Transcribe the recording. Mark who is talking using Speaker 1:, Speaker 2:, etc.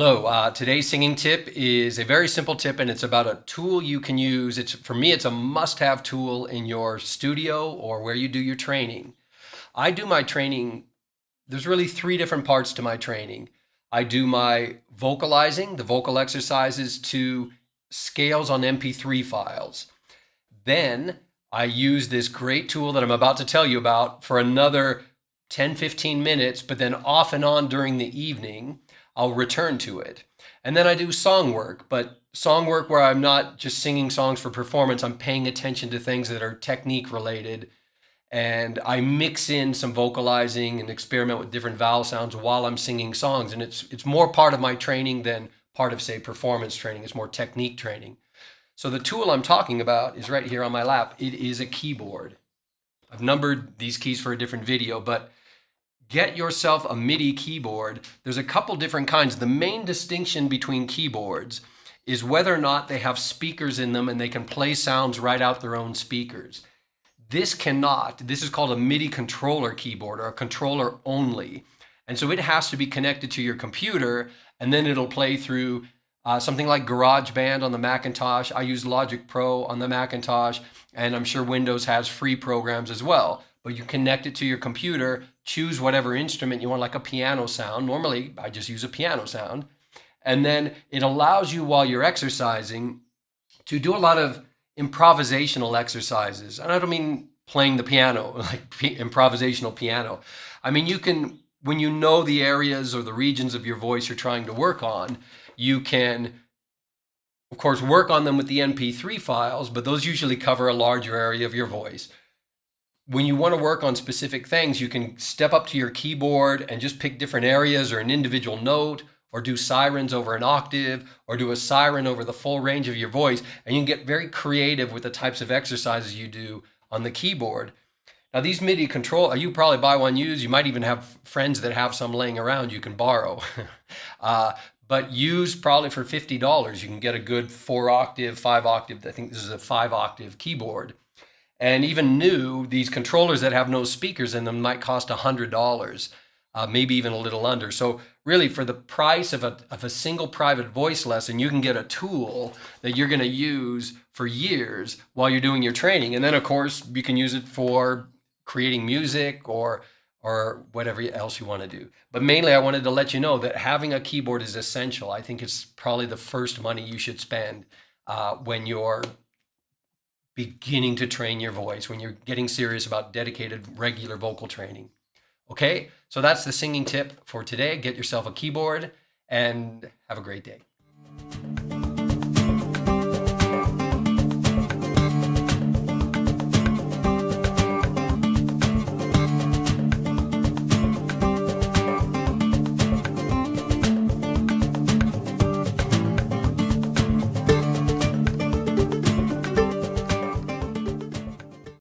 Speaker 1: Hello, today's singing tip is a very simple tip and it's about a tool you can use. For me, it's a must-have tool in your studio or where you do your training. I do my training, there's really three different parts to my training. I do my vocalizing, the vocal exercises to scales on MP3 files. Then I use this great tool that I'm about to tell you about for another 10-15 minutes, but then off and on during the evening, I'll return to it. And then I do song work, but song work where I'm not just singing songs for performance, I'm paying attention to things that are technique related. And I mix in some vocalizing and experiment with different vowel sounds while I'm singing songs. And it's more part of my training than part of, say, performance training. It's more technique training. So the tool I'm talking about is right here on my lap. It is a keyboard. I've numbered these keys for a different video, but get yourself a MIDI keyboard. There's a couple different kinds. The main distinction between keyboards is whether or not they have speakers in them and they can play sounds right out their own speakers. This cannot. This is called a Midi controller keyboard, or a controller only. And so it has to be connected to your computer, and then it'll play through something like GarageBand on the Macintosh. I use Logic Pro on the Macintosh, and I'm sure Windows has free programs as well. But you connect it to your computer, choose whatever instrument you want, like a piano sound. Normally, I just use a piano sound. And then it allows you, while you're exercising, to do a lot of improvisational exercises. And I don't mean playing the piano, like improvisational piano. I mean, you can, when you know the areas or the regions of your voice you're trying to work on, you can, of course, work on them with the MP3 files, but those usually cover a larger area of your voice. When you want to work on specific things, you can step up to your keyboard and just pick different areas or an individual note, or do sirens over an octave, or do a siren over the full range of your voice. And you can get very creative with the types of exercises you do on the keyboard. Now, these MIDI control, you probably buy one used. You might even have friends that have some laying around you can borrow. But used probably for $50, you can get a good 4-octave, 5-octave, I think this is a 5-octave keyboard. And even new, these controllers that have no speakers in them might cost $100, maybe even a little under. So really, for the price of a single private voice lesson, you can get a tool that you're going to use for years while you're doing your training. And then, of course, you can use it for creating music or whatever else you want to do. But mainly, I wanted to let you know that having a keyboard is essential. I think it's probably the first money you should spend when you're beginning to train your voice, when you're getting serious about dedicated, regular vocal training. Okay, so that's the singing tip for today. Get yourself a keyboard and have a great day.